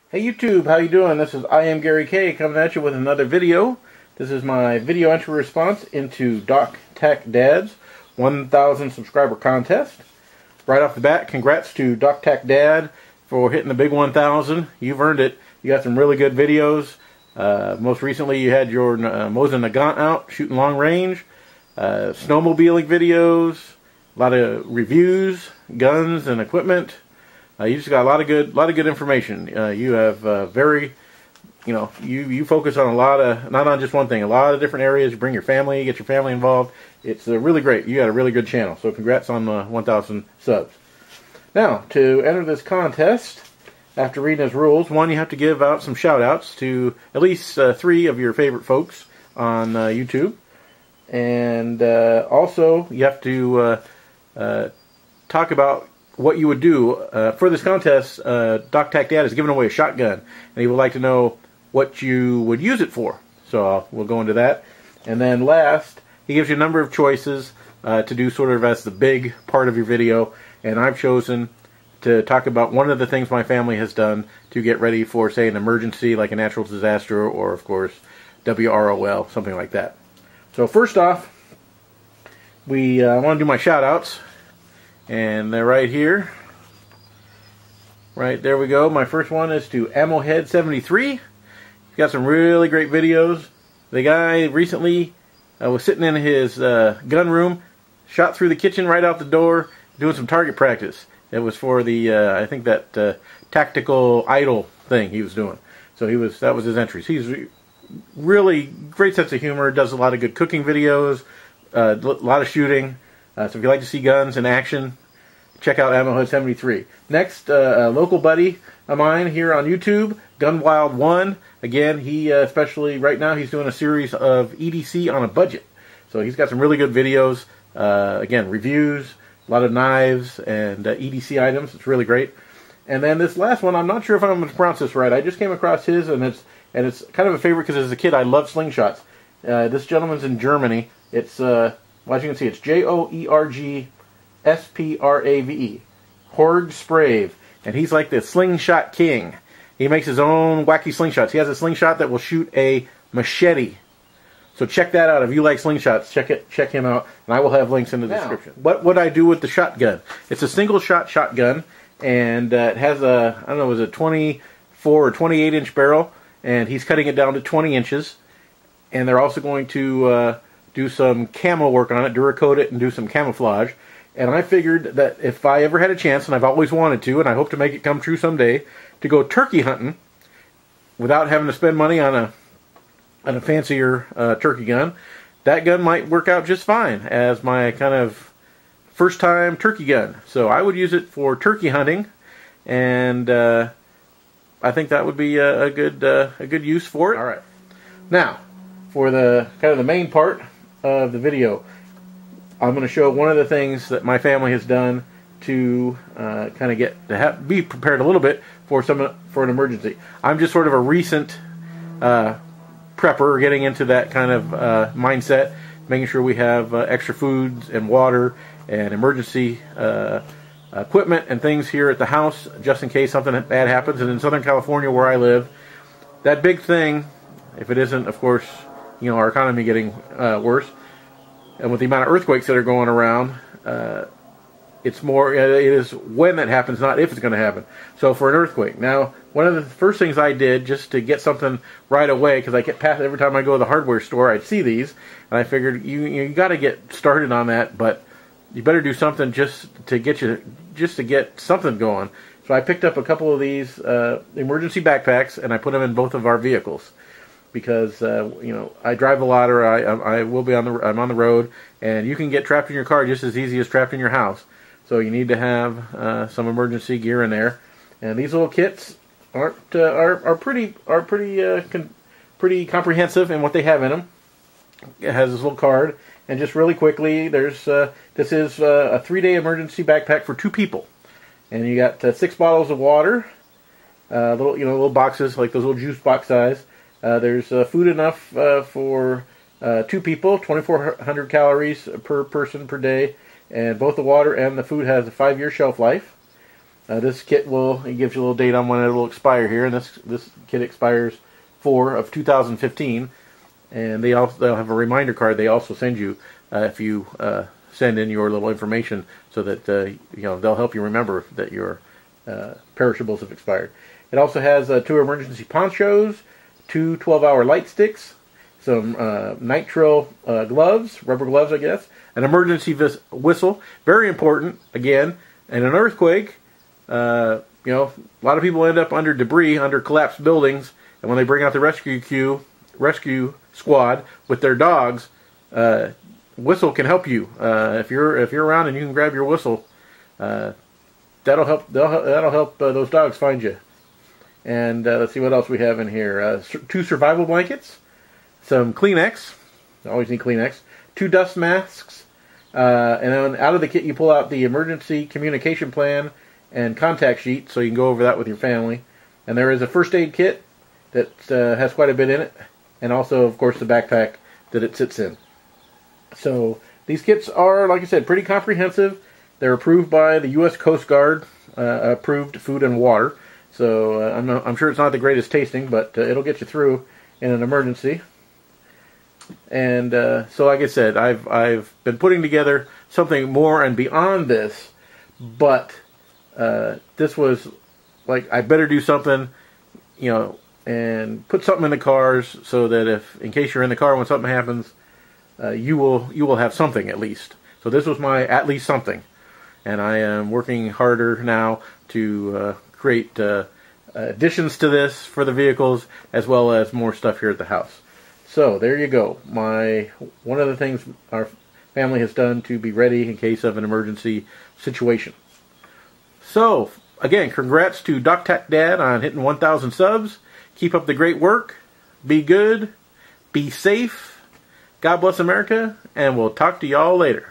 Hey YouTube, how you doing? This is I Am Gary K coming at you with another video. This is my video entry response into DocTacDad's 1,000 subscriber contest. Right off the bat, congrats to DocTacDad for hitting the big 1,000. You've earned it. You got some really good videos. Most recently you had your Mosin Nagant out, shooting long range. Snowmobiling videos, a lot of reviews, guns and equipment. You just got a lot of good information. You have you focus on a lot of, not on just one thing, a lot of different areas. You bring your family, get your family involved. It's really great. You got a really good channel. So congrats on 1,000 subs. Now, to enter this contest, after reading his rules, one, you have to give out some shout outs to at least 3 of your favorite folks on YouTube. And also, you have to talk about what you would do. For this contest, DocTacDad is giving away a shotgun, and he would like to know what you would use it for. So we'll go into that. And then last, he gives you a number of choices to do sort of as the big part of your video, and I've chosen to talk about one of the things my family has done to get ready for, say, an emergency like a natural disaster or, of course, WROL, something like that. So first off, I want to do my shout outs. And they're right here. Right, there we go. My first one is to AmmoHead73. He's got some really great videos. The guy recently was sitting in his gun room, shot through the kitchen right out the door, doing some target practice. It was for the, I think that tactical idle thing he was doing. So that was his entries. He's really great sense of humor, does a lot of good cooking videos, a lot of shooting. So if you like to see guns in action, check out AmmoHead73. Next, a local buddy of mine here on YouTube, GunWild1. Again, he especially right now, he's doing a series of EDC on a budget. So he's got some really good videos. Again, reviews, a lot of knives and EDC items. It's really great. And then this last one, I'm not sure if I'm going to pronounce this right. I just came across his, and it's kind of a favorite because as a kid I loved slingshots. This gentleman's in Germany. It's well, as you can see, it's Joergsprave, Horg Sprave, and he's like the slingshot king. He makes his own wacky slingshots. He has a slingshot that will shoot a machete. So check that out if you like slingshots. Check him out, and I will have links in the description. What would I do with the shotgun? It's a single shot shotgun, and it has a, I don't know, was it 24 or 28 inch barrel, and he's cutting it down to 20 inches, and they're also going to do some camo work on it, Duracoat it, and do some camouflage. And I figured that if I ever had a chance, and I've always wanted to, and I hope to make it come true someday, to go turkey hunting without having to spend money on a fancier turkey gun, that gun might work out just fine as my kind of first time turkey gun. So I would use it for turkey hunting, and I think that would be a good use for it. All right, now for the kind of the main part of the video, I'm going to show one of the things that my family has done to kind of be prepared a little bit for an emergency. I'm just sort of a recent prepper, getting into that kind of mindset, making sure we have extra foods and water and emergency equipment and things here at the house just in case something bad happens. And in Southern California, where I live, that big thing, if it isn't, of course, our economy getting worse, and with the amount of earthquakes that are going around, it's more, it is when that happens, not if it's going to happen. So for an earthquake. Now, one of the first things I did just to get something right away, because I get past every time I go to the hardware store, I'd see these, and I figured you got to get started on that, but you better do something just to get something going. So I picked up a couple of these emergency backpacks, and I put them in both of our vehicles. Because I drive a lot, or I will be I'm on the road, and you can get trapped in your car just as easy as trapped in your house. So you need to have some emergency gear in there. And these little kits are pretty comprehensive in what they have in them. It has this little card, and just really quickly, there's this is a 3-day emergency backpack for 2 people, and you got 6 bottles of water, little boxes like those little juice box size. There's food enough for 2 people, 2,400 calories per person per day, and both the water and the food has a 5-year shelf life. This kit it gives you a little date on when it will expire here, and this kit expires 4/2015, and they'll have a reminder card they also send you if you send in your little information, so that they'll help you remember that your perishables have expired. It also has 2 emergency ponchos, 2 12-hour light sticks, some nitrile gloves, rubber gloves, I guess, an emergency whistle, very important, again, in an earthquake. A lot of people end up under debris, under collapsed buildings, and when they bring out the rescue squad with their dogs, whistle can help you. If you're around and you can grab your whistle, that'll help those dogs find you. And let's see what else we have in here. 2 survival blankets, some Kleenex, always need Kleenex, 2 dust masks, and then out of the kit you pull out the emergency communication plan and contact sheet, so you can go over that with your family. And there is a first aid kit that has quite a bit in it, and also, of course, the backpack that it sits in. So these kits are, like I said, pretty comprehensive. They're approved by the U.S. Coast Guard, approved food and water. So I'm sure it's not the greatest tasting, but it'll get you through in an emergency. And so, like I said, I've been putting together something more and beyond this, but this was like, I better do something, and put something in the cars, so that in case you're in the car when something happens, you will have something at least. So this was my at least something, and I am working harder now to create additions to this for the vehicles, as well as more stuff here at the house. So there you go. One of the things our family has done to be ready in case of an emergency situation. So again, congrats to DocTacDad on hitting 1,000 subs. Keep up the great work. Be good. Be safe. God bless America, and we'll talk to y'all later.